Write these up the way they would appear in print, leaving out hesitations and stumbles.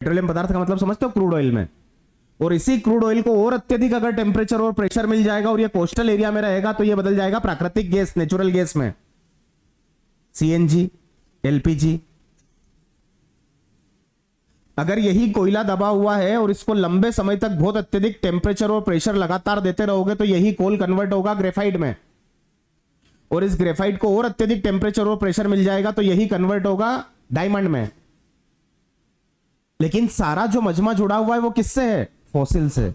Petroleum पदार्थ का मतलब समझते हो, क्रूड ऑयल में। और इसी क्रूड ऑयल को और अत्यधिक अगर टेम्परेचर और प्रेशर मिल जाएगा और ये कोस्टल एरिया में रहेगा तो ये बदल जाएगा प्राकृतिक गैस, नेचुरल गैस में, सीएनजी, एलपीजी। अगर यही कोयला दबा हुआ है और इसको लंबे समय तक बहुत अत्यधिक टेम्परेचर और प्रेशर लगातार देते रहोगे तो यही कोल कन्वर्ट होगा ग्रेफाइट में, और इस ग्रेफाइट को और अत्यधिक टेम्परेचर और प्रेशर मिल जाएगा तो यही कन्वर्ट होगा डायमंड में। लेकिन सारा जो मजमा जुड़ा हुआ है वो किससे है? फॉसिल से।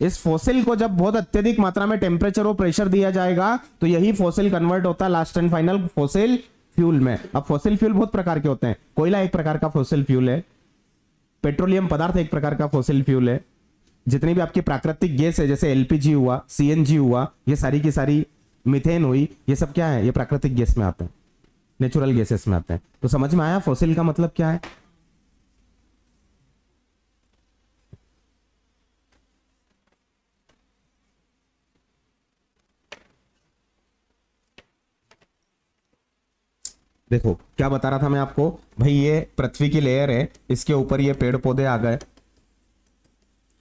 इस फॉसिल को जब बहुत अत्यधिक मात्रा में टेम्परेचर और प्रेशर दिया जाएगा तो यही फॉसिल कन्वर्ट होता है last and final fossil fuel में। अब फॉसिल फ्यूल बहुत प्रकार के होते हैं। कोयला एक प्रकार का फॉसिल फ्यूल है, पेट्रोलियम पदार्थ एक प्रकार का फॉसिल फ्यूल है, जितनी भी आपकी प्राकृतिक गैस है जैसे एलपीजी हुआ, सीएनजी हुआ, ये सारी की सारी, मीथेन हुई, ये सब क्या है? ये प्राकृतिक गैस में आते हैं, नेचुरल गैसेस में आते हैं। तो समझ में आया फॉसिल का मतलब क्या है? देखो क्या बता रहा था मैं आपको भाई, ये पृथ्वी की लेयर है, इसके ऊपर ये पेड़ पौधे आ गए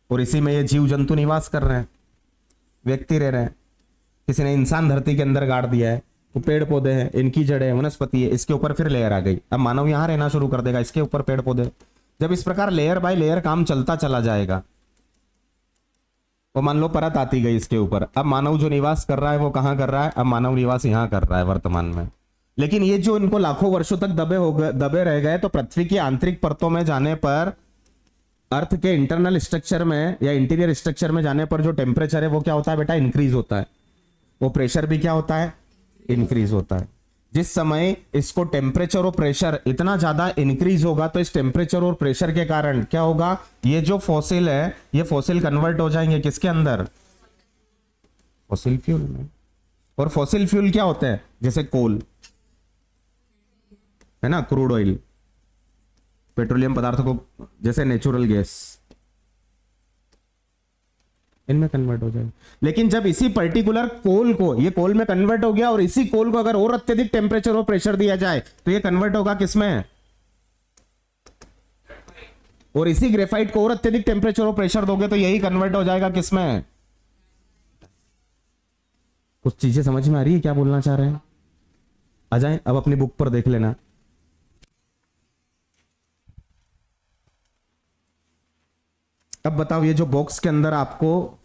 और इसी में ये जीव जंतु निवास कर रहे हैं, व्यक्ति रह रहे हैं। किसी ने इंसान धरती के अंदर गाड़ दिया है, तो पेड़ पौधे हैं, इनकी जड़ें, वनस्पति है, इसके ऊपर फिर लेयर आ गई। अब मानव यहां रहना शुरू कर देगा, इसके ऊपर पेड़ पौधे। जब इस प्रकार लेयर बाय लेयर काम चलता चला जाएगा, वो मान लो परत आती गई इसके ऊपर। अब मानव जो निवास कर रहा है वो कहां कर रहा है? अब मानव निवास यहां कर रहा है वर्तमान में। लेकिन ये जो इनको लाखों वर्षों तक दबे रह गए, तो पृथ्वी की आंतरिक परतों में जाने पर, अर्थ के इंटरनल स्ट्रक्चर में या इंटीरियर स्ट्रक्चर में जाने पर जो टेम्परेचर है वो क्या होता है बेटा? इंक्रीज होता है। वो प्रेशर भी क्या होता है? इंक्रीज होता है। जिस समय इसको टेम्परेचर और प्रेशर इतना ज्यादा इंक्रीज होगा तो इस टेम्परेचर और प्रेशर के कारण क्या होगा? ये जो फॉसिल है, ये फॉसिल कन्वर्ट हो जाएंगे किसके अंदर? फॉसिल फ्यूल में। और फॉसिल फ्यूल क्या होते हैं? जैसे कोल है ना, क्रूड ऑयल, पेट्रोलियम पदार्थों को, जैसे नेचुरल गैस, इनमें कन्वर्ट हो जाए। लेकिन जब इसी पर्टिकुलर कोल को, ये कोल में कन्वर्ट हो गया और इसी कोल को अगर और अत्यधिक टेम्परेचर और प्रेशर दिया जाए तो ये कन्वर्ट होगा किसमें? और इसी ग्रेफाइट को और अत्यधिक टेम्परेचर और प्रेशर दोगे तो यही कन्वर्ट हो जाएगा किसमें? कुछ चीजें समझ में आ रही है क्या बोलना चाह रहे हैं? आ जाए, अब अपनी बुक पर देख लेना। अब बताओ, ये जो बॉक्स के अंदर आपको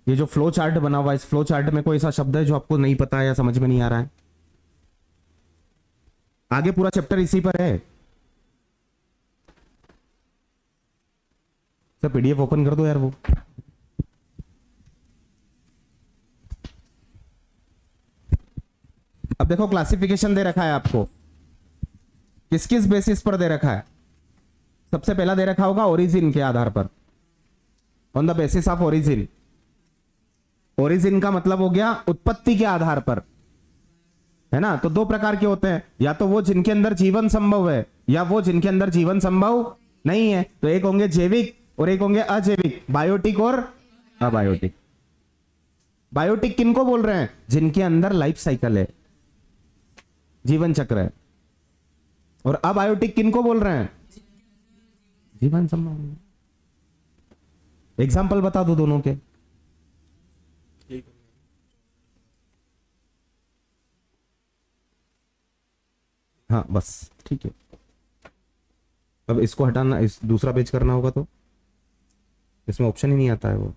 ये जो फ्लो चार्ट बना हुआ है, इस फ्लो चार्ट में कोई ऐसा शब्द है जो आपको नहीं पता है या समझ में नहीं आ रहा है? आगे पूरा चैप्टर इसी पर है। सर पीडीएफ ओपन कर दो यार। वो अब देखो क्लासिफिकेशन दे रखा है आपको, किस किस बेसिस पर दे रखा है? सबसे पहला दे रखा होगा ओरिजिन के आधार पर, on the basis of origin. Origin का मतलब हो गया उत्पत्ति के आधार पर, है ना। तो दो प्रकार के होते हैं, या तो वो जिनके अंदर जीवन संभव है या वो जिनके अंदर जीवन संभव नहीं है। तो एक होंगे जैविक और एक होंगे अजैविक, बायोटिक और अबायोटिक। बायोटिक किनको बोल रहे हैं? जिनके अंदर लाइफ साइकिल है, जीवन चक्र है। और अबायोटिक किनको बोल रहे हैं? जीवन संभव। एग्जाम्पल बता दो दोनों के। हाँ बस ठीक है। अब इसको हटाना, इस दूसरा पेज करना होगा तो इसमें ऑप्शन ही नहीं आता है वो।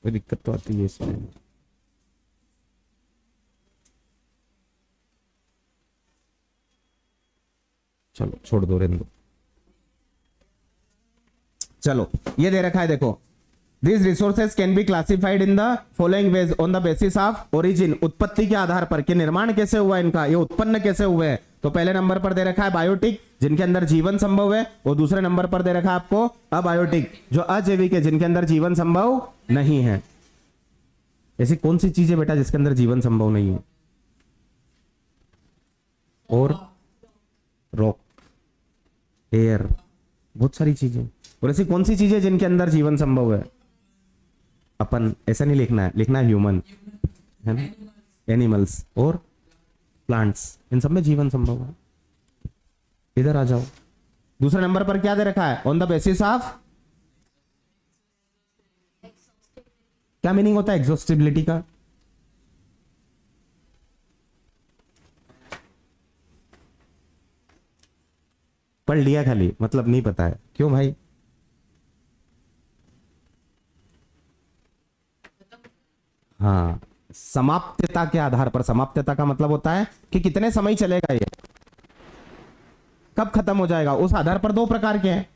कोई दिक्कत तो आती है इसमें। चलो छोड़ दो, रहने दो। चलो ये दे रखा है, देखो, this resources can be classified in the following veg on the basis of origin, उत्पत्ति के आधार पर कि निर्माण कैसे हुआ इनका, ये उत्पन्न कैसे हुए हैं। तो पहले नंबर पर दे रखा है बायोटिक, जिनके अंदर जीवन संभव है, और दूसरे नंबर पर दे रखा है आपको अबायोटिक, जो अजैविक है, जिनके अंदर जीवन संभव नहीं है। ऐसी कौन सी चीज है बेटा जिसके अंदर जीवन संभव नहीं है? और रॉक, एयर, बहुत सारी चीजें। और ऐसी कौन सी चीजें जिनके अंदर जीवन संभव है? अपन ऐसा नहीं लिखना है, लिखना है ह्यूमन, है ना, एनिमल्स और प्लांट्स, इन सब में जीवन संभव है। इधर आ जाओ, दूसरे नंबर पर क्या दे रखा है? ऑन द बेसिस ऑफ, क्या मीनिंग होता है एग्जॉस्टिबिलिटी का? पढ़ लिया खाली, मतलब नहीं पता है, क्यों भाई? हाँ, समाप्तता के आधार पर। समाप्तता का मतलब होता है कि कितने समय चलेगा, ये कब खत्म हो जाएगा, उस आधार पर दो प्रकार के हैं,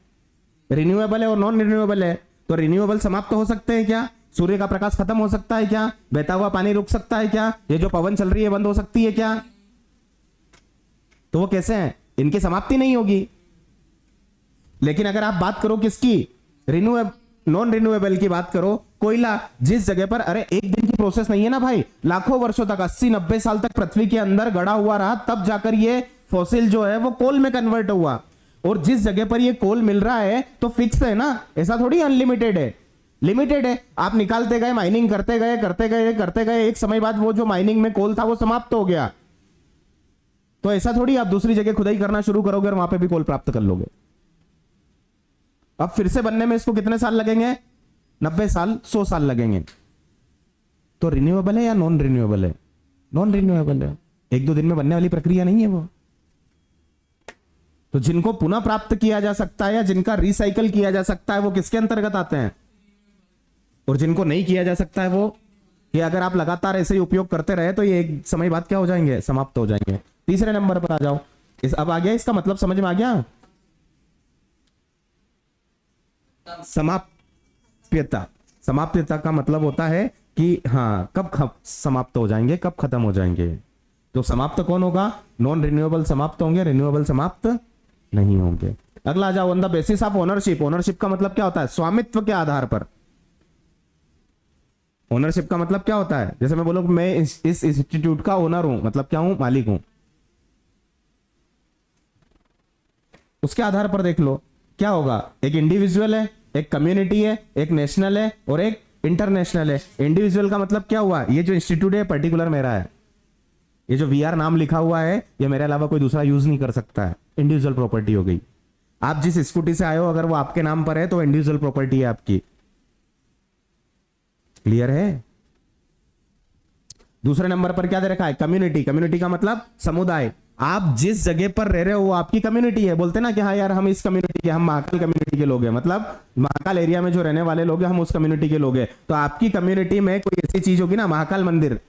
रिन्यूएबल है और नॉन रिन्यूएबल है। तो रिन्यूएबल समाप्त हो सकते हैं क्या? सूर्य का प्रकाश खत्म हो सकता है क्या? बहता हुआ पानी रुक सकता है क्या? ये जो पवन चल रही है बंद हो सकती है क्या? तो वो कैसे हैं? इनकी समाप्ति नहीं होगी। लेकिन अगर आप बात करो किसकी, रिन्यूएबल नॉन रिन्यूएबल की बात करो, कोयला, जिस जगह पर, अरे एक दिन की प्रोसेस नहीं है ना भाई, लाखों वर्षों तक, 80-90 साल तक पृथ्वी के अंदर गड़ा हुआ रहा, तब जाकर ये फॉसिल जो है वो कोल में कन्वर्ट हुआ। और जिस जगह पर ये कोल मिल रहा है तो फिक्स है ना, ऐसा थोड़ी अनलिमिटेड है, लिमिटेड है। आप निकालते गए, माइनिंग करते गए करते गए करते गए, एक समय बाद वो जो माइनिंग में कोल था वो समाप्त हो गया। तो ऐसा थोड़ी आप दूसरी जगह खुदाई करना शुरू करोगे और वहां पे भी कोल प्राप्त कर लोगे। अब फिर से बनने में इसको कितने साल लगेंगे? 90 साल, 100 साल लगेंगे। तो रिन्यूएबल है या नॉन रिन्यूएबल है? नॉन रिन्यूएबल है, एक दो दिन में बनने वाली प्रक्रिया नहीं है वो। तो जिनको पुनः प्राप्त किया जा सकता है या जिनका रिसाइकल किया जा सकता है वो किसके अंतर्गत आते हैं? और जिनको नहीं किया जा सकता है वो, कि अगर आप लगातार ऐसे ही उपयोग करते रहे तो ये एक समय बाद क्या हो जाएंगे? समाप्त हो जाएंगे। तीसरे नंबर पर आ जाओ, अब आ गया, इसका मतलब समझ में आ गया? समाप्यता, समाप्यता का मतलब होता है कि हाँ, कब समाप्त हो जाएंगे, कब खत्म हो जाएंगे। तो समाप्त कौन होगा? नॉन रिन्यूएबल समाप्त होंगे, रिन्यूएबल समाप्त नहीं होंगे। अगला जाओ, on the basis of ownership. Ownership का मतलब क्या होता है? स्वामित्व के आधार पर। ओनरशिप का मतलब क्या होता है? जैसे मैं बोलूं मैं इस इंस्टीट्यूट का ओनर हूं, मतलब क्या हूं? मालिक हूं। उसके आधार पर देख लो क्या होगा, एक इंडिविजुअल है, एक कम्युनिटी है, एक नेशनल है और एक इंटरनेशनल है। इंडिविजुअल का मतलब क्या हुआ? ये जो इंस्टीट्यूट है पर्टिकुलर मेरा है, ये जो वीआर नाम लिखा हुआ है ये मेरे अलावा कोई दूसरा यूज नहीं कर सकता है, इंडिविजुअल प्रॉपर्टी हो गई। आप जिस स्कूटी से आए हो अगर वो आपके नाम पर है तो इंडिविजुअल प्रॉपर्टी है आपकी। क्लियर है? दूसरे नंबर पर क्या दे रखा है? कम्युनिटी। कम्युनिटी का मतलब समुदाय। आप जिस जगह पर रह रहे हो वो आपकी कम्युनिटी है। बोलते ना कि हाँ यार हम इस कम्युनिटी के, हम महाकाल कम्युनिटी के लोग हैं, मतलब महाकाल एरिया में जो रहने वाले लोग हैं हम उस कम्युनिटी के लोग हैं। तो आपकी कम्युनिटी में कोई ऐसी चीज होगी ना, महाकाल मंदिर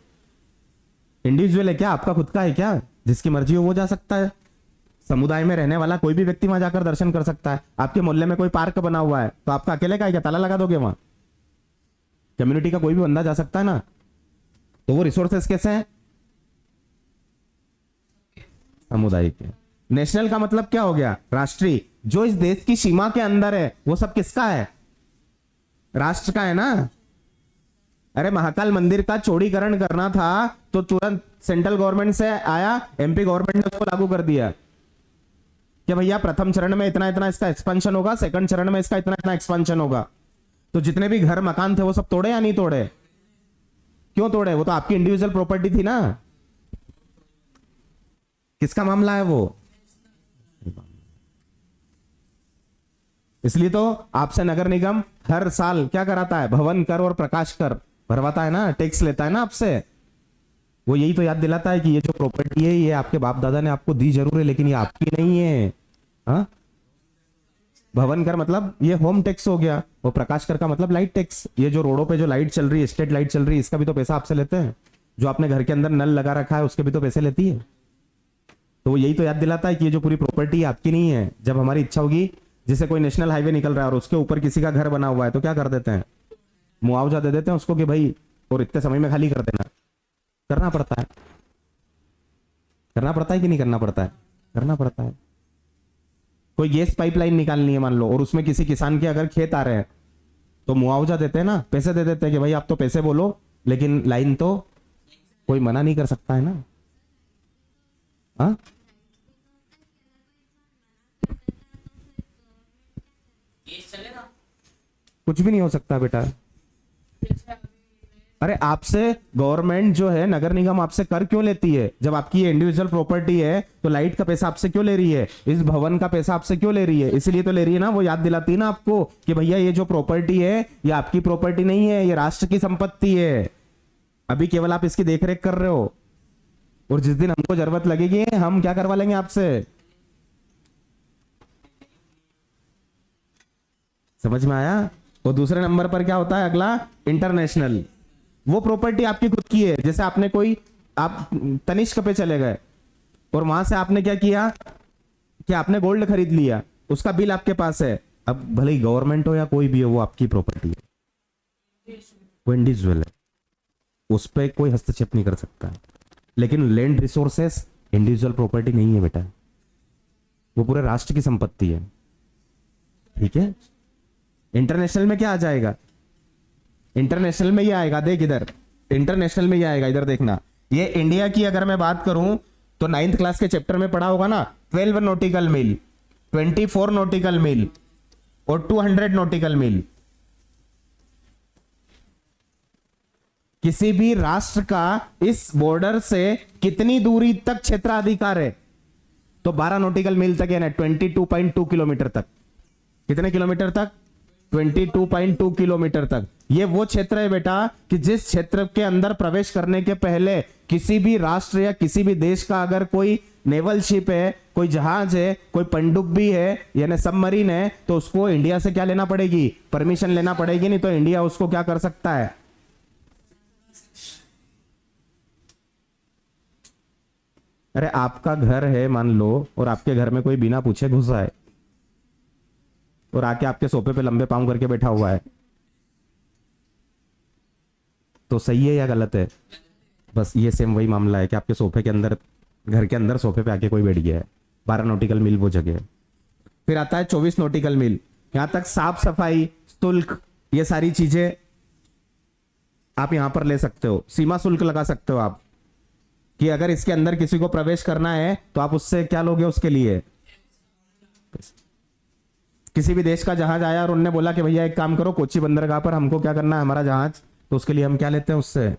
इंडिविजुअल है क्या? आपका खुद का है क्या? जिसकी मर्जी हो वो जा सकता है। समुदाय में रहने वाला कोई भी व्यक्ति वहां जाकर दर्शन कर सकता है। आपके मोहल्ले में कोई पार्क बना हुआ है तो आपका अकेले का है क्या? ताला लगा दोगे वहां? कम्युनिटी का कोई भी बंदा जा सकता है ना। तो वो रिसोर्सेस कैसे हैं? समुदाय के। नेशनल का मतलब क्या हो गया? राष्ट्रीय। जो इस देश की सीमा के अंदर है वो सब किसका है? राष्ट्र का है ना। अरे महाकाल मंदिर का चौड़ीकरण करना था तो तुरंत सेंट्रल गवर्नमेंट से आया, एमपी गवर्नमेंट ने उसको लागू कर दिया कि भैया प्रथम चरण में इतना इतना इसका एक्सपेंशन होगा, सेकंड चरण में इसका इतना इतना एक्सपेंशन होगा। तो जितने भी घर मकान थे वो सब तोड़े या नहीं तोड़े? क्यों तोड़े? वो तो आपकी इंडिविजुअल प्रॉपर्टी थी ना। किसका मामला है वो? इसलिए तो आपसे नगर निगम हर साल क्या कराता है? भवन कर और प्रकाश कर भरवाता है ना, टैक्स लेता है ना आपसे। वो यही तो याद दिलाता है कि ये जो प्रॉपर्टी है ये आपके बाप दादा ने आपको दी जरूर है लेकिन ये आपकी नहीं है। हाँ, भवन कर मतलब ये होम टैक्स हो गया, वो प्रकाश कर का मतलब लाइट टैक्स। ये जो रोडों पे जो लाइट चल रही है, स्ट्रीट लाइट चल रही है, इसका भी तो पैसा आपसे लेते हैं। जो आपने घर के अंदर नल लगा रखा है उसके भी तो पैसे लेती है। तो वो यही तो याद दिलाता है कि ये जो पूरी प्रॉपर्टी आपकी नहीं है। जब हमारी इच्छा होगी, जैसे कोई नेशनल हाईवे निकल रहा है और उसके ऊपर किसी का घर बना हुआ है तो क्या कर देते हैं? मुआवजा दे देते हैं उसको कि भाई और इतने समय में खाली कर देना। करना पड़ता है, करना पड़ता है कि नहीं करना पड़ता है? करना पड़ता है। कोई गैस पाइपलाइन निकालनी है मान लो और उसमें किसी किसान के अगर खेत आ रहे हैं तो मुआवजा देते हैं ना, पैसे दे देते हैं कि भाई आप तो पैसे बोलो लेकिन लाइन तो कोई मना नहीं कर सकता है ना। हाँ, कुछ भी नहीं हो सकता बेटा। अरे आपसे गवर्नमेंट जो है, नगर निगम आपसे कर क्यों लेती है? जब आपकी इंडिविजुअल प्रॉपर्टी है तो लाइट का पैसा आपसे क्यों ले रही है? इस भवन का पैसा आपसे क्यों ले रही है? इसलिए तो ले रही है ना, वो याद दिलाती है ना आपको कि भैया ये जो प्रॉपर्टी है ये आपकी प्रॉपर्टी नहीं है, ये राष्ट्र की संपत्ति है। अभी केवल आप इसकी देखरेख कर रहे हो, और जिस दिन हमको जरूरत लगेगी हम क्या करवा लेंगे आपसे। समझ में आया? और दूसरे नंबर पर क्या होता है अगला? इंटरनेशनल। वो प्रॉपर्टी आपकी खुद की है। जैसे आपने कोई, आप तनिष्क पे चले गए और वहां से आपने क्या किया कि आपने गोल्ड खरीद लिया, उसका बिल आपके पास है। अब भले ही गवर्नमेंट हो या कोई भी हो, वो आपकी प्रॉपर्टी है, वो इंडिविजुअल है, उस पर कोई हस्तक्षेप नहीं कर सकता। लेकिन लैंड रिसोर्सेस इंडिविजुअल प्रॉपर्टी नहीं है बेटा, वो पूरे राष्ट्र की संपत्ति है। ठीक है? इंटरनेशनल में क्या आ जाएगा? इंटरनेशनल में ये आएगा, देख इधर, इंटरनेशनल में ये आएगा, इधर देखना। ये इंडिया की अगर मैं बात करूं तो 9th क्लास के चैप्टर में पढ़ा होगा ना, 12 नॉटिकल मील, 24 नॉटिकल मील और 200 नॉटिकल मील। किसी भी राष्ट्र का इस बॉर्डर से कितनी दूरी तक क्षेत्राधिकार है? तो 12 नॉटिकल मील तक, यानी 22.2 किलोमीटर तक। कितने किलोमीटर तक? 22.2 किलोमीटर तक। ये वो क्षेत्र है बेटा कि जिस क्षेत्र के अंदर प्रवेश करने के पहले किसी भी राष्ट्र या किसी भी देश का अगर कोई नेवल शिप है, कोई जहाज है, कोई पनडुब्बी है यानी सबमरीन है, तो उसको इंडिया से क्या लेना पड़ेगी? परमिशन लेना पड़ेगी, नहीं तो इंडिया उसको क्या कर सकता है? अरे आपका घर है मान लो, और आपके घर में कोई बिना पूछे घुस आए और आके आपके सोफे पे लंबे पांव करके बैठा हुआ है, तो सही है या गलत है? बस ये सेम वही मामला है कि आपके सोफे के अंदर, घर के अंदर सोफे पे आके कोई बैठ गया है। 12 नॉटिकल मील वो जगह है। फिर आता है 24 नॉटिकल मील। यहां तक साफ सफाई, शुल्क, ये सारी चीजें आप यहां पर ले सकते हो। सीमा शुल्क लगा सकते हो आप, कि अगर इसके अंदर किसी को प्रवेश करना है तो आप उससे क्या लोगे? उसके लिए किसी भी देश का जहाज आया और उन्होंने बोला कि भैया एक काम करो, कोच्चि बंदरगाह पर हमको क्या करना है, हमारा जहाज, तो उसके लिए हम क्या लेते हैं? उससे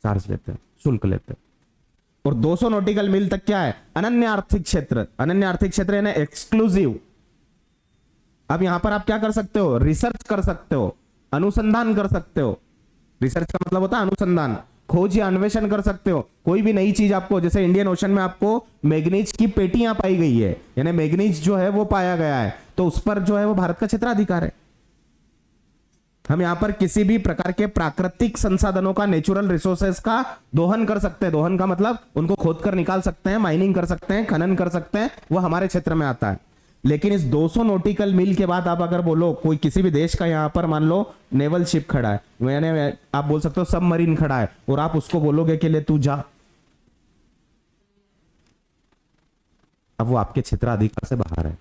चार्ज लेते हैं, शुल्क लेते हैं। और 200 नॉटिकल मील तक क्या है? अनन्य आर्थिक क्षेत्र। अनन्य आर्थिक क्षेत्र यानी एक्सक्लूसिव। अब यहां पर आप क्या कर सकते हो? रिसर्च कर सकते हो, अनुसंधान कर सकते हो। रिसर्च का मतलब होता है अनुसंधान, खोज या अन्वेषण कर सकते हो। कोई भी नई चीज आपको, जैसे इंडियन ओशन में आपको मैग्नीज की पेटियां पाई गई है, यानी मैग्नीज जो है वो पाया गया है, तो उस पर जो है वो भारत का क्षेत्राधिकार है। हम यहां पर किसी भी प्रकार के प्राकृतिक संसाधनों का, नेचुरल रिसोर्सेस का दोहन कर सकते हैं। दोहन का मतलब उनको खोद कर निकाल सकते हैं, माइनिंग कर सकते हैं, खनन कर सकते हैं, वो हमारे क्षेत्र में आता है। लेकिन इस 200 नॉटिकल मील के बाद आप अगर बोलो कोई किसी भी देश का, यहां पर मान लो नेवल शिप खड़ा है, यानी आप बोल सकते हो सबमरीन खड़ा है, और आप उसको बोलोगे कि ले तू जा, अब वो आपके क्षेत्राधिकार से बाहर है।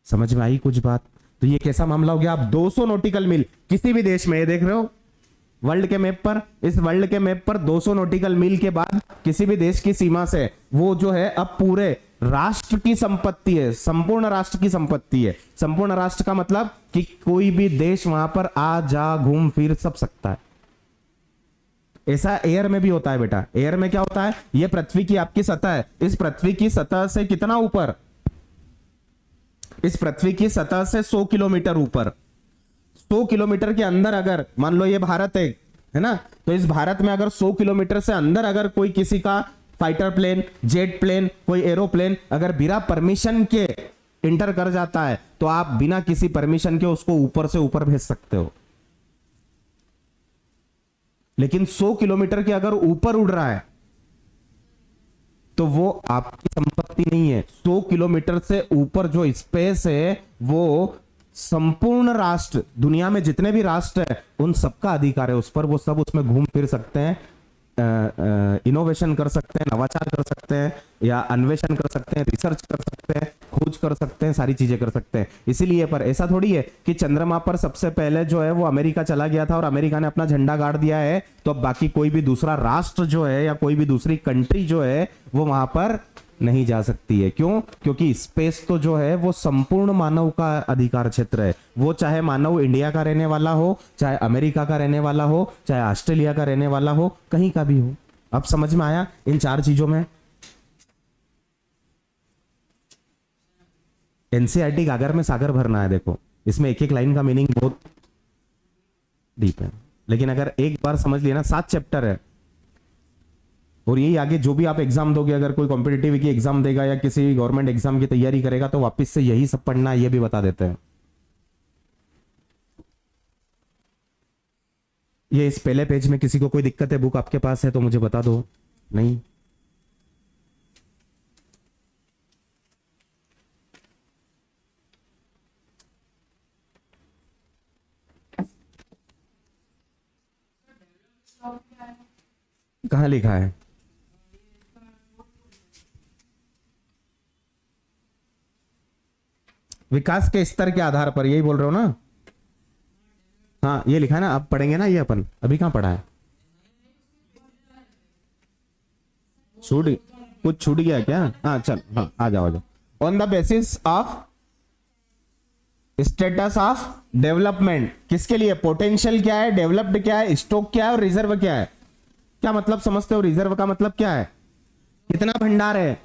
समझ में आई कुछ बात? तो ये कैसा मामला हो गया? आप 200 नॉटिकल मील किसी भी देश में, ये देख रहे हो वर्ल्ड के मैप पर, इस वर्ल्ड के मैप पर 200 नॉटिकल मील के बाद किसी भी देश की सीमा से वो जो है अब पूरे राष्ट्र की संपत्ति है, संपूर्ण राष्ट्र की संपत्ति है। संपूर्ण राष्ट्र का मतलब कि कोई भी देश वहां पर आ जा, घूम फिर सब सकता है। ऐसा एयर में भी होता है बेटा। एयर में क्या होता है? ये पृथ्वी की आपकी सतह है, इस पृथ्वी की सतह से कितना ऊपर? इस पृथ्वी की सतह से 100 किलोमीटर ऊपर। 100 किलोमीटर के अंदर अगर मान लो ये भारत है ना, तो इस भारत में अगर 100 किलोमीटर से अंदर अगर कोई किसी का फाइटर प्लेन, जेट प्लेन, कोई एरोप्लेन अगर बिना परमिशन के इंटर कर जाता है, तो आप बिना किसी परमिशन के उसको ऊपर से ऊपर भेज सकते हो। लेकिन 100 किलोमीटर के अगर ऊपर उड़ रहा है तो वो आपकी संपत्ति नहीं है। 100 किलोमीटर से ऊपर जो स्पेस है वो संपूर्ण राष्ट्र, दुनिया में जितने भी राष्ट्र है उन सबका अधिकार है उस पर। वो सब उसमें घूम फिर सकते हैं, इनोवेशन कर सकते हैं, नवाचार कर सकते हैं, या अन्वेषण कर सकते हैं, रिसर्च कर सकते हैं, खोज कर सकते हैं, सारी चीजें कर सकते हैं। इसीलिए पर ऐसा थोड़ी है कि चंद्रमा पर सबसे पहले जो है वो अमेरिका चला गया था और अमेरिका ने अपना झंडा गाड़ दिया है, तो अब बाकी कोई भी दूसरा राष्ट्र जो है या कोई भी दूसरी कंट्री जो है वो वहां पर नहीं जा सकती है। क्यों? क्योंकि स्पेस तो जो है वो संपूर्ण मानव का अधिकार क्षेत्र है। वो चाहे मानव इंडिया का रहने वाला हो, चाहे अमेरिका का रहने वाला हो, चाहे ऑस्ट्रेलिया का रहने वाला हो, कहीं का भी हो। अब समझ में आया इन चार चीजों में? एनसीईआरटी गागर में सागर भरना है। देखो इसमें एक एक लाइन का मीनिंग बहुत डीप है, लेकिन अगर एक बार समझ लिया ना, 7 चैप्टर है। और यही आगे जो भी आप एग्जाम दोगे, अगर कोई कॉम्पिटिटिव की एग्जाम देगा या किसी गवर्नमेंट एग्जाम की तैयारी करेगा तो वापस से यही सब पढ़ना है, ये भी बता देते हैं। ये इस पहले पेज में किसी को कोई दिक्कत है, बुक आपके पास है तो मुझे बता दो। नहीं? कहां लिखा है? विकास के स्तर के आधार पर, यही बोल रहे हो ना? हाँ ये लिखा है ना, अब पढ़ेंगे ना ये अपन। अभी कहां पढ़ा है? छूट, कुछ छूट गया क्या? हाँ चल, हाँ आ जाओ आ जाओ। On the basis of status of development, किसके लिए? पोटेंशियल क्या है, डेवलप्ड क्या है, स्टॉक क्या है और रिजर्व क्या है। क्या मतलब समझते हो? रिजर्व का मतलब क्या है? कितना भंडार है।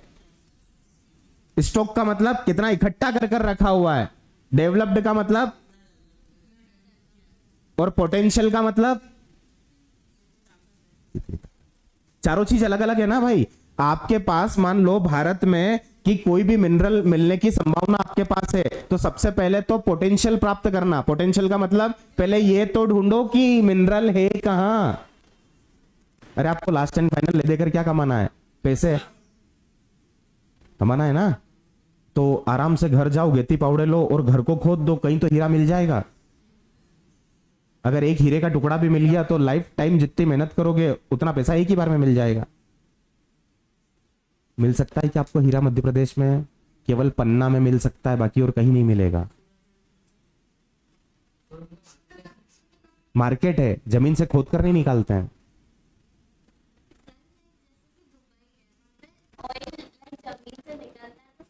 स्टॉक का मतलब कितना इकट्ठा कर कर रखा हुआ है। डेवलप्ड का मतलब, और पोटेंशियल का मतलब, चारों चीज अलग अलग है ना भाई। आपके पास मान लो भारत में कि कोई भी मिनरल मिलने की संभावना आपके पास है, तो सबसे पहले तो पोटेंशियल प्राप्त करना। पोटेंशियल का मतलब पहले ये तो ढूंढो कि मिनरल है कहां। अरे आपको लास्ट एंड फाइनल ले देकर क्या कमाना है? पैसे कमाना है ना। तो आराम से घर जाओ, गेती पावड़े लो और घर को खोद दो, कहीं तो हीरा मिल जाएगा। अगर एक हीरे का टुकड़ा भी मिल गया तो लाइफ टाइम जितनी मेहनत करोगे उतना पैसा एक ही बार में मिल जाएगा। मिल सकता है कि आपको हीरा मध्य प्रदेश में केवल पन्ना में मिल सकता है, बाकी और कहीं नहीं मिलेगा। मार्केट है, जमीन से खोद कर नहीं निकालते हैं।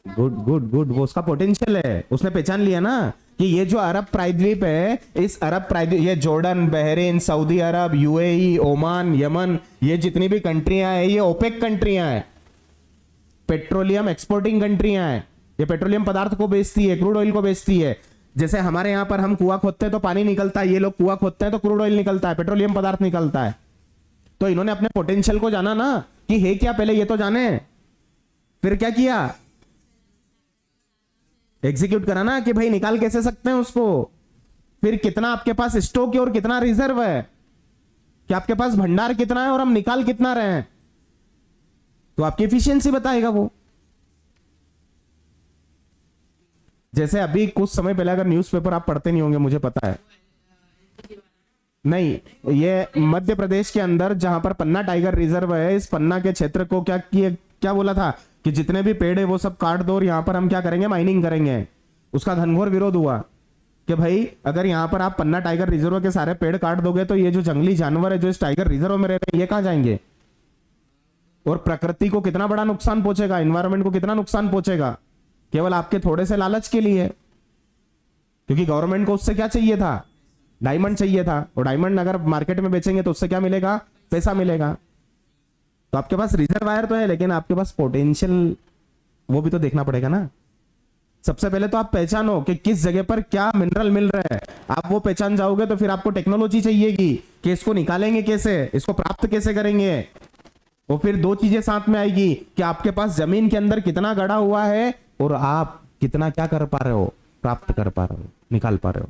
गुड गुड गुड, वो उसका पोटेंशियल है। उसने पहचान लिया ना कि ये जो अरब प्रायद्वीप है, इस अरब प्रायद्वीप, ये जॉर्डन, बहरीन, सऊदी अरब, यूएई, ओमान, यमन, ये जितनी भी कंट्रियां हैं ये ओपेक कंट्रियां हैं, पेट्रोलियम एक्सपोर्टिंग कंट्रियां हैं। ये पेट्रोलियम पदार्थ को बेचती है, क्रूड ऑयल को बेचती है। जैसे हमारे यहां पर हम कुआं खोदते हैं तो पानी निकलता है, ये लोग कुआं खोदते हैं तो क्रूड ऑयल निकलता है, पेट्रोलियम पदार्थ निकलता है। तो इन्होंने अपने पोटेंशियल को जाना ना कि है क्या, पहले ये तो जाने, फिर क्या किया? एग्जीक्यूट करा ना कि भाई निकाल कैसे सकते हैं उसको, फिर कितना आपके पास स्टॉक है और कितना रिजर्व है, कि आपके पास भंडार कितना है और हम निकाल कितना रहे हैं, तो आपकी एफिशिएंसी बताएगा वो। जैसे अभी कुछ समय पहले, अगर न्यूज़पेपर आप पढ़ते नहीं होंगे मुझे पता है, नहीं, ये मध्य प्रदेश के अंदर जहां पर पन्ना टाइगर रिजर्व है, इस पन्ना के क्षेत्र को क्या किए, क्या बोला था कि जितने भी पेड़ है वो सब काट दो और यहां पर हम क्या करेंगे, माइनिंग करेंगे। उसका घनघोर विरोध हुआ कि भाई अगर यहां पर आप पन्ना टाइगर रिजर्व के सारे पेड़ काट दोगे तो ये जो जंगली जानवर है जो इस टाइगर रिजर्व में रह रहे हैं ये कहां जाएंगे, और प्रकृति को कितना बड़ा नुकसान पहुंचेगा, एनवायरमेंट को कितना नुकसान पहुंचेगा, केवल आपके थोड़े से लालच के लिए। क्योंकि गवर्नमेंट को उससे क्या चाहिए था, डायमंड चाहिए था, और डायमंड अगर मार्केट में बेचेंगे तो उससे क्या मिलेगा, पैसा मिलेगा। तो आपके पास रिजर्वायर तो है, लेकिन आपके पास पोटेंशियल वो भी तो देखना पड़ेगा ना। सबसे पहले तो आप पहचानो कि किस जगह पर क्या मिनरल मिल रहा है। आप वो पहचान जाओगे तो फिर आपको टेक्नोलॉजी चाहिएगी कि इसको निकालेंगे कैसे, इसको प्राप्त कैसे करेंगे। और फिर दो चीजें साथ में आएगी कि आपके पास जमीन के अंदर कितना गड़ा हुआ है और आप कितना क्या कर पा रहे हो, प्राप्त कर पा रहे हो, निकाल पा रहे हो।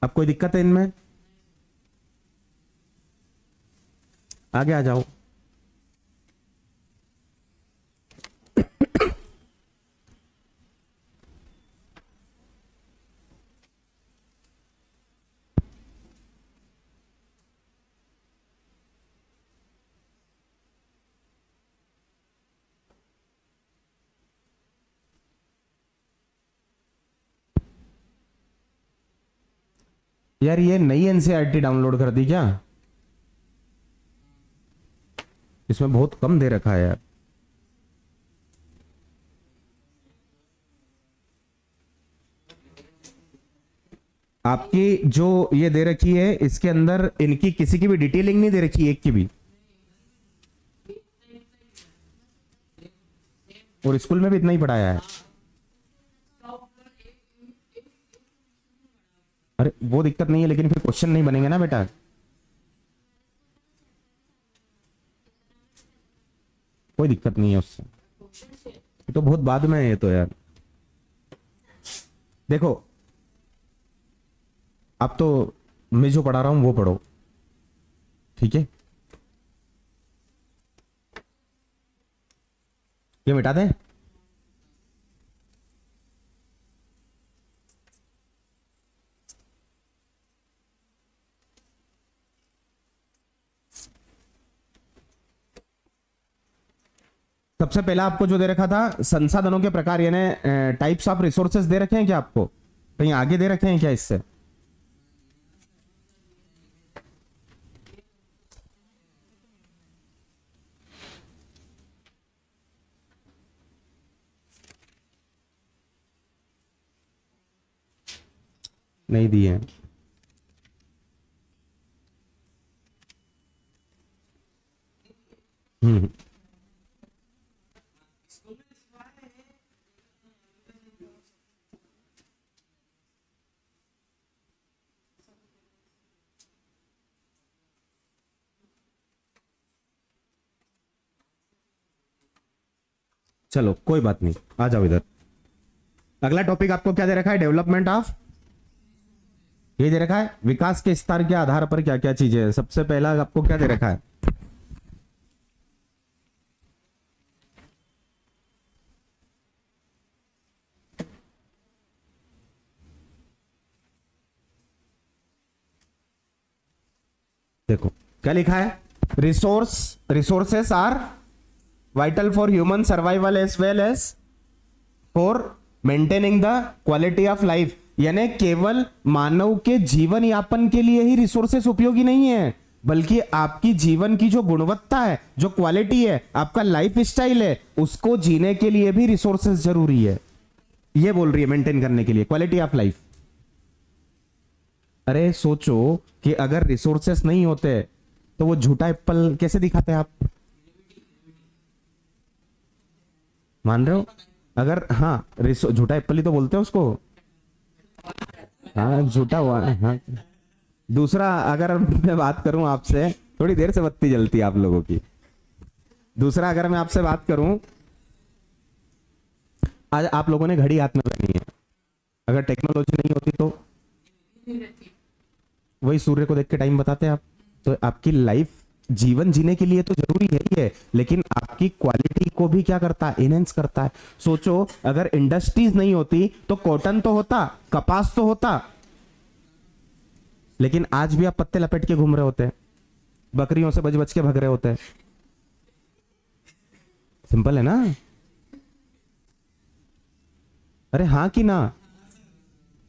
अब कोई दिक्कत है इनमें? आगे आ जाओ। यार ये नई एनसीईआरटी डाउनलोड कर दी क्या? इसमें बहुत कम दे रखा है यार। आपकी जो ये दे रखी है इसके अंदर इनकी किसी की भी डिटेलिंग नहीं दे रखी, एक की भी। और स्कूल में भी इतना ही पढ़ाया है। अरे वो दिक्कत नहीं है, लेकिन फिर क्वेश्चन नहीं बनेंगे ना बेटा। कोई दिक्कत नहीं है उससे, ये तो बहुत बाद में है ये तो यार। देखो अब तो मैं जो पढ़ा रहा हूं वो पढ़ो, ठीक है। ये मिटा दें। सबसे पहला आपको जो दे रखा था संसाधनों के प्रकार, यानी टाइप्स ऑफ रिसोर्सेज दे रखे हैं क्या आपको, कहीं आगे दे रखे हैं क्या इससे? नहीं दिए हैं। हम्म। चलो कोई बात नहीं, आ जाओ इधर। अगला टॉपिक आपको क्या दे रखा है? डेवलपमेंट ऑफ, ये दे रखा है विकास के स्तर के आधार पर क्या क्या चीजें हैं। सबसे पहला आपको क्या दे रखा है? देखो क्या लिखा है, resources are vital for human survival as well as for maintaining the quality of life. यानी केवल मानव के जीवन यापन के लिए ही रिसोर्सेस उपयोगी नहीं है, बल्कि आपकी जीवन की जो गुणवत्ता है, जो क्वालिटी है, आपका लाइफ स्टाइल है, उसको जीने के लिए भी रिसोर्सेस जरूरी है। ये बोल रही है मेंटेन करने के लिए क्वालिटी ऑफ लाइफ। अरे सोचो कि अगर रिसोर्सेस नहीं होते तो वो झूठा एप्पल कैसे दिखाते हैं आप, मान रहे हो? अगर हाँ झूठा एप्पल ही तो बोलते हैं उसको, हाँ झूठा हुआ। हाँ दूसरा, अगर मैं बात करूं आपसे, थोड़ी देर से बत्ती जलती है आप लोगों की। दूसरा अगर मैं आपसे बात करूं, आज आप लोगों ने घड़ी हाथ में पहनी है, अगर टेक्नोलॉजी नहीं होती तो वही सूर्य को देख के टाइम बताते आप। तो आपकी लाइफ जीवन जीने के लिए तो जरूरी है ही है, लेकिन आपकी क्वालिटी को भी क्या करता है? इनहेंस करता है। सोचो अगर इंडस्ट्रीज नहीं होती तो कॉटन तो होता, कपास तो होता, लेकिन आज भी आप पत्ते लपेट के घूम रहे होते हैं, बकरियों से बच बच के भाग रहे होते हैं। सिंपल है ना? अरे हाँ कि ना?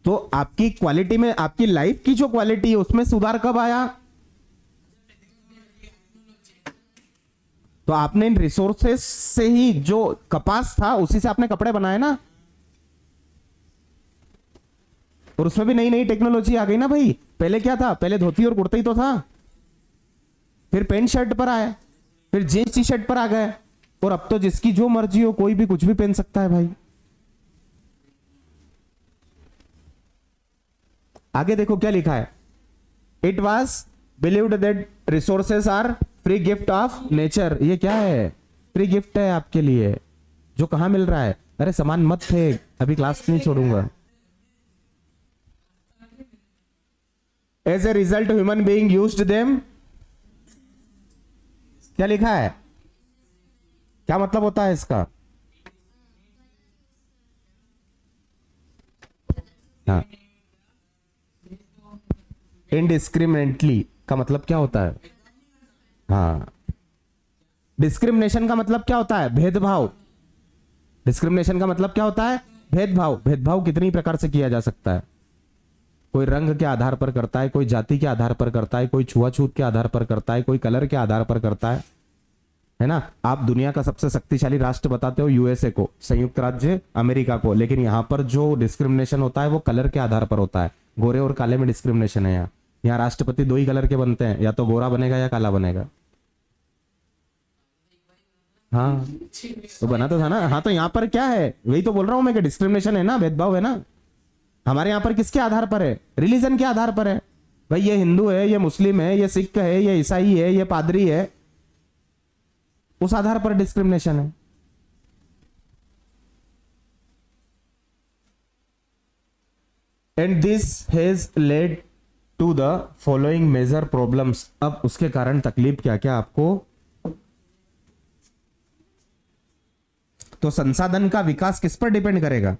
तो आपकी क्वालिटी में, आपकी लाइफ की जो क्वालिटी है उसमें सुधार कब आया? तो आपने इन रिसोर्सेस से ही, जो कपास था उसी से आपने कपड़े बनाए ना, और उसमें भी नई नई टेक्नोलॉजी आ गई ना भाई। पहले क्या था? पहले धोती और कुर्ता ही तो था, फिर पैंट शर्ट पर आए, फिर जींस टी शर्ट पर आ गए, और अब तो जिसकी जो मर्जी हो कोई भी कुछ भी पहन सकता है भाई। आगे देखो क्या लिखा है, it was believed that resources are free gift of nature. ये क्या है? फ्री गिफ्ट है आपके लिए, जो कहां मिल रहा है? अरे सामान मत थे, अभी क्लास नहीं छोड़ूंगा। As a result human being used them. क्या लिखा है? क्या मतलब होता है इसका? हाँ, इनडिस्क्रिमिनेटली का मतलब क्या होता है? हाँ, डिस्क्रिमिनेशन का मतलब क्या होता है? भेदभाव। डिस्क्रिमिनेशन का मतलब क्या होता है? भेदभाव। भेदभाव कितनी प्रकार से किया जा सकता है? कोई रंग के आधार पर करता है, कोई जाति के आधार पर करता है, कोई छुआछूत के आधार पर करता है, कोई कलर के आधार पर करता है ना? आप दुनिया का सबसे शक्तिशाली राष्ट्र बताते हो यूएसए को, संयुक्त राज्य अमेरिका को, लेकिन यहां पर जो डिस्क्रिमिनेशन होता है वो कलर के आधार पर होता है, गोरे और काले में डिस्क्रिमिनेशन है यहाँ। यहाँ राष्ट्रपति दो ही कलर के बनते हैं, या तो गोरा बनेगा या काला बनेगा। हाँ तो बना तो था ना। हाँ तो यहाँ पर क्या है, वही तो बोल रहा हूं मैं कि डिस्क्रिमिनेशन है ना, भेदभाव है ना। हमारे यहाँ पर किसके आधार पर है, रिलीजन के आधार पर है। भाई ये हिंदू है, ये मुस्लिम है, ये सिख है, ये ईसाई है, ये पादरी है, उस आधार पर डिस्क्रिमिनेशन है। And this has led to the following major problems. अब उसके कारण तकलीफ क्या क्या आपको। तो संसाधन का विकास किस पर डिपेंड करेगा,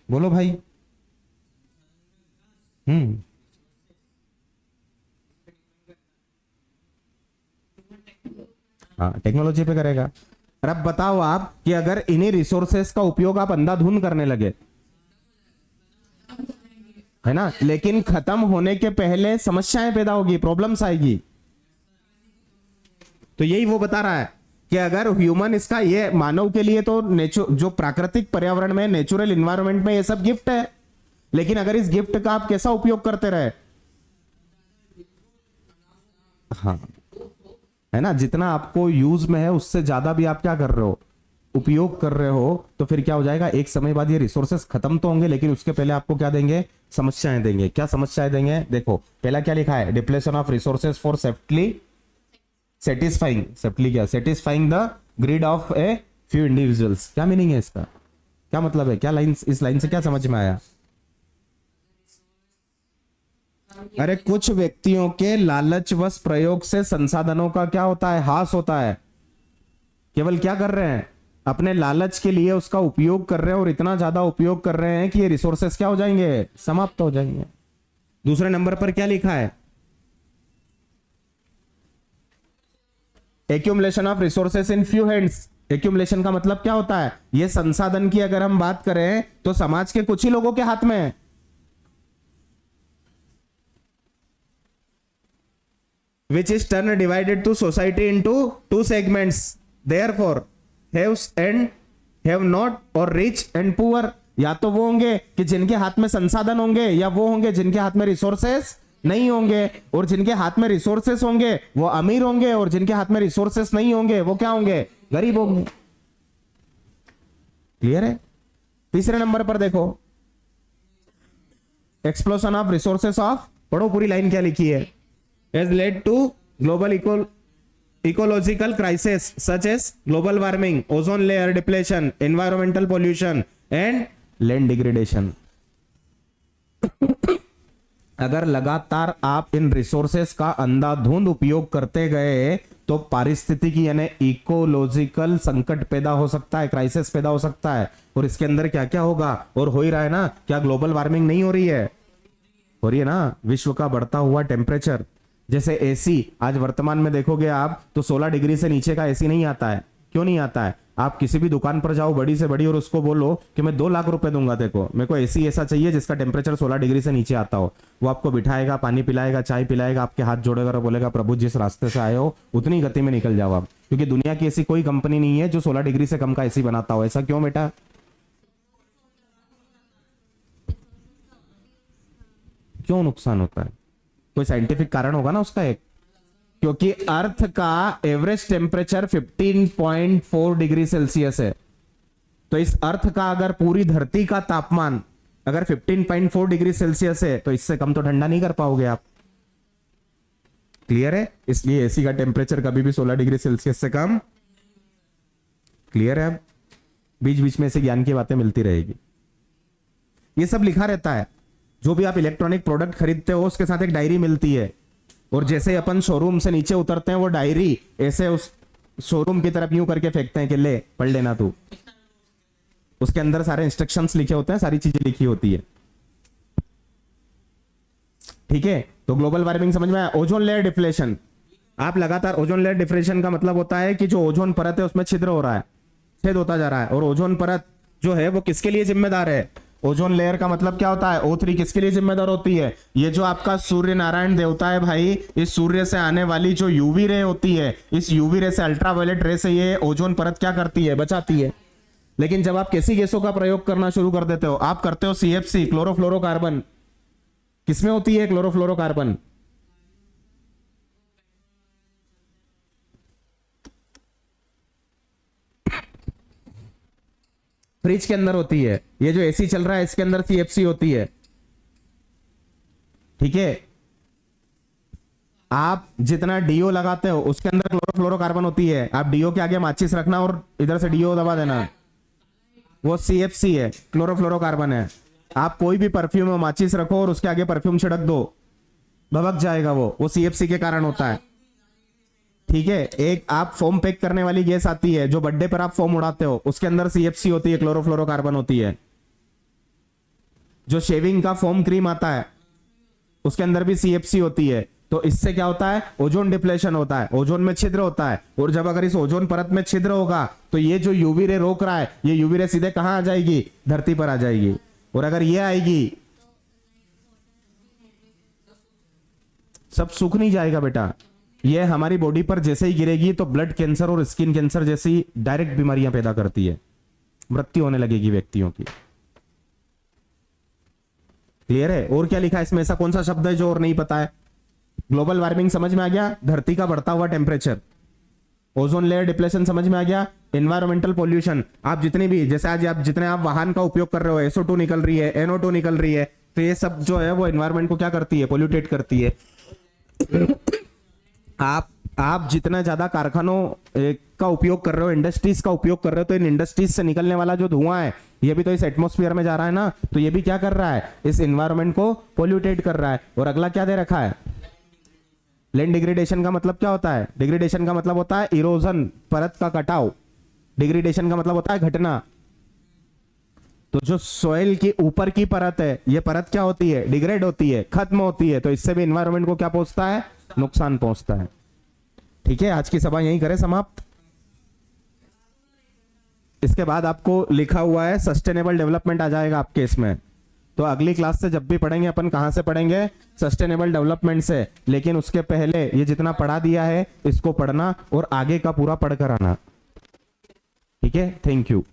बोलो भाई। हाँ टेक्नोलॉजी पे करेगा। और अब बताओ आप कि अगर इन्हीं रिसोर्सेस का उपयोग आप अंधाधुंध करने लगे, है ना, लेकिन खत्म होने के पहले समस्याएं पैदा होगी, प्रॉब्लम्स आएगी। तो यही वो बता रहा है कि अगर ह्यूमन इसका, ये मानव के लिए तो जो प्राकृतिक पर्यावरण में, नेचुरल इन्वायरमेंट में ये सब गिफ्ट है, लेकिन अगर इस गिफ्ट का आप कैसा उपयोग करते रहे, हाँ है ना, जितना आपको यूज में है उससे ज्यादा भी आप क्या कर रहे हो, उपयोग कर रहे हो, तो फिर क्या हो जाएगा, एक समय बाद ये रिसोर्सेस खत्म तो होंगे, लेकिन उसके पहले आपको क्या देंगे, समस्याएं देंगे। क्या समस्याएं देंगे, देखो पहला क्या लिखा है, depletion of resources for satisfying the greed of a few individuals. क्या मीनिंग है इसका, क्या मतलब है, क्या लाइन, इस लाइन से क्या समझ में आया। अरे कुछ व्यक्तियों के लालचवश प्रयोग से संसाधनों का क्या होता है, हास होता है। केवल क्या कर रहे हैं, अपने लालच के लिए उसका उपयोग कर रहे हैं, और इतना ज्यादा उपयोग कर रहे हैं कि ये रिसोर्सेस क्या हो जाएंगे, समाप्त हो जाएंगे। दूसरे नंबर पर क्या लिखा है, accumulation of resources in few hands. Accumulation का मतलब क्या होता है, ये संसाधन की अगर हम बात करें तो समाज के कुछ ही लोगों के हाथ में है। Which is turn divided to society into two segments, therefore haves and have not or rich and poor। या तो वो होंगे कि जिनके हाथ में संसाधन होंगे, या वो होंगे जिनके हाथ में रिसोर्सेस नहीं होंगे। और जिनके हाथ में रिसोर्सेस होंगे वो अमीर होंगे, और जिनके हाथ में रिसोर्सेस नहीं होंगे वो क्या होंगे, गरीब होंगे। क्लियर है। तीसरे नंबर पर देखो, एक्सप्लोशन ऑफ रिसोर्सेस ऑफ, पढ़ो पूरी लाइन क्या लिखी है, has led to global ecological crisis such as global warming, ozone layer depletion, environmental pollution and land degradation। अगर लगातार आप इन रिसोर्सेस का अंधाधुंध उपयोग करते गए तो पारिस्थितिकी यानी इकोलॉजिकल संकट पैदा हो सकता है, क्राइसिस पैदा हो सकता है। और इसके अंदर क्या क्या होगा, और हो ही रहा है ना, क्या ग्लोबल वार्मिंग नहीं हो रही है, हो रही है ना, विश्व का बढ़ता हुआ टेम्परेचर। जैसे एसी आज वर्तमान में देखोगे आप तो 16 डिग्री से नीचे का एसी नहीं आता है। क्यों नहीं आता है, आप किसी भी दुकान पर जाओ बड़ी से बड़ी और उसको बोलो कि मैं 2 लाख रुपए दूंगा, देखो मेरे को एसी ऐसा चाहिए जिसका टेम्परेचर 16 डिग्री से नीचे आता हो। वो आपको बिठाएगा, पानी पिलाएगा, चाय पिलाएगा, आपके हाथ जोड़ेगा और बोलेगा प्रभु जिस रास्ते से आए हो उतनी गति में निकल जाओ आप। क्योंकि दुनिया की ऐसी कोई कंपनी नहीं है जो 16 डिग्री से कम का एसी बनाता हो। ऐसा क्यों बेटा, क्यों नुकसान होता है, कोई साइंटिफिक कारण होगा ना उसका एक। क्योंकि अर्थ का एवरेज टेम्परेचर 15.4 डिग्री सेल्सियस है। तो इस अर्थ का अगर पूरी धरती का तापमान अगर 15.4 डिग्री सेल्सियस है तो इससे कम तो ठंडा नहीं कर पाओगे आप। क्लियर है। इसलिए एसी का टेम्परेचर कभी भी 16 डिग्री सेल्सियस से कम। क्लियर है। बीच बीच में ऐसे ज्ञान की बातें मिलती रहेगी। ये सब लिखा रहता है। जो भी आप इलेक्ट्रॉनिक प्रोडक्ट खरीदते हो उसके साथ एक डायरी मिलती है, और जैसे अपन शोरूम से नीचे उतरते हैं वो डायरी ऐसे उस शोरूम की तरफ यूं करके फेंकते हैं कि ले पढ़ लेना तू। उसके अंदर सारे इंस्ट्रक्शंस लिखे होते हैं, सारी चीजें लिखी होती है। ठीक है। तो ग्लोबल वार्मिंग समझ में आया। ओजोन लेयर डिफ्लेशन, आप लगातार ओजोन लेयर डिफ्लेशन का मतलब होता है कि जो ओजोन परत है उसमें छिद्र हो रहा है, छेद होता जा रहा है। और ओजोन परत जो है वो किसके लिए जिम्मेदार है, ओजोन लेयर का मतलब क्या होता है, O3 किसके लिए जिम्मेदार होती है, ये जो आपका सूर्य नारायण देवता है भाई, इस सूर्य से आने वाली जो यूवी रे होती है, इस यूवी रे से, अल्ट्रावायलेट रे से ये ओजोन परत क्या करती है, बचाती है। लेकिन जब आप कैसी गैसों का प्रयोग करना शुरू कर देते हो, आप करते हो CFC, क्लोरोफ्लोरोकार्बन। किसमें होती है क्लोरोफ्लोरोकार्बन? फ्रिज के अंदर होती है। ये जो एसी चल रहा है इसके अंदर CFC होती है, ठीक है। आप जितना डीओ लगाते हो उसके अंदर क्लोरोफ्लोरोकार्बन होती है। आप डीओ के आगे माचिस रखना और इधर से डीओ दबा देना, वो CFC है, क्लोरोफ्लोरोकार्बन है। आप कोई भी परफ्यूम में माचिस रखो और उसके आगे परफ्यूम छिड़क दो, भभक जाएगा, वो CFC के कारण होता है, ठीक है। एक आप फोम पैक करने वाली गैस आती है, जो बर्थडे पर आप फोम उड़ाते हो, उसके अंदर CFC होती है, क्लोरोफ्लोरोकार्बन होती है। जो शेविंग का फोम क्रीम आता है उसके अंदर भी CFC होती है। तो इससे क्या होता है? ओजोन डिप्लेशन होता है, ओजोन में छिद्र होता है। और जब अगर इस ओजोन परत में छिद्र होगा तो ये जो यूवी रे रोक रहा है, ये यूवी रे सीधे कहां आ जाएगी? धरती पर आ जाएगी। और अगर ये आएगी, सब सूख नहीं जाएगा बेटा, ये हमारी बॉडी पर जैसे ही गिरेगी तो ब्लड कैंसर और स्किन कैंसर जैसी डायरेक्ट बीमारियां पैदा करती है, मृत्यु होने लगेगी व्यक्तियों की। क्लियर है? और क्या लिखा है इसमें? ऐसा कौन सा शब्द है जो और नहीं पता है? ग्लोबल वार्मिंग समझ में आ गया, धरती का बढ़ता हुआ टेम्परेचर। ओजोन लेयर डिप्लेशन समझ में आ गया। एनवायरमेंटल पोल्यूशन, आप जितनी भी, जैसे आज आप जितने आप वाहन का उपयोग कर रहे हो, SO2 निकल रही है, NO2 निकल रही है, तो ये सब जो है वो एनवायरमेंट को क्या करती है? पोल्यूटेट करती है। आप जितना ज्यादा कारखानों का उपयोग कर रहे हो, इंडस्ट्रीज का उपयोग कर रहे हो, तो इन इंडस्ट्रीज से निकलने वाला जो धुआं है ये भी तो इस एटमॉस्फेयर में जा रहा है ना, तो ये भी क्या कर रहा है? इस एनवायरमेंट को पोल्यूटेट कर रहा है। और अगला क्या दे रखा है? लैंड डिग्रेडेशन का मतलब क्या होता है? डिग्रेडेशन का मतलब होता है इरोजन, परत का कटाव। डिग्रेडेशन का मतलब होता है घटना। तो जो सॉइल की ऊपर की परत है, ये परत क्या होती है? डिग्रेड होती है, खत्म होती है। तो इससे भी एनवायरमेंट को क्या पहुंचता है? नुकसान पहुंचता है। ठीक है, आज की सभा यहीं करें समाप्त। इसके बाद आपको लिखा हुआ है सस्टेनेबल डेवलपमेंट आ जाएगा आपके इसमें। तो अगली क्लास से जब भी पढ़ेंगे अपन कहां से पढ़ेंगे? सस्टेनेबल डेवलपमेंट से। लेकिन उसके पहले ये जितना पढ़ा दिया है इसको पढ़ना और आगे का पूरा पढ़कर आना। ठीक है, थैंक यू।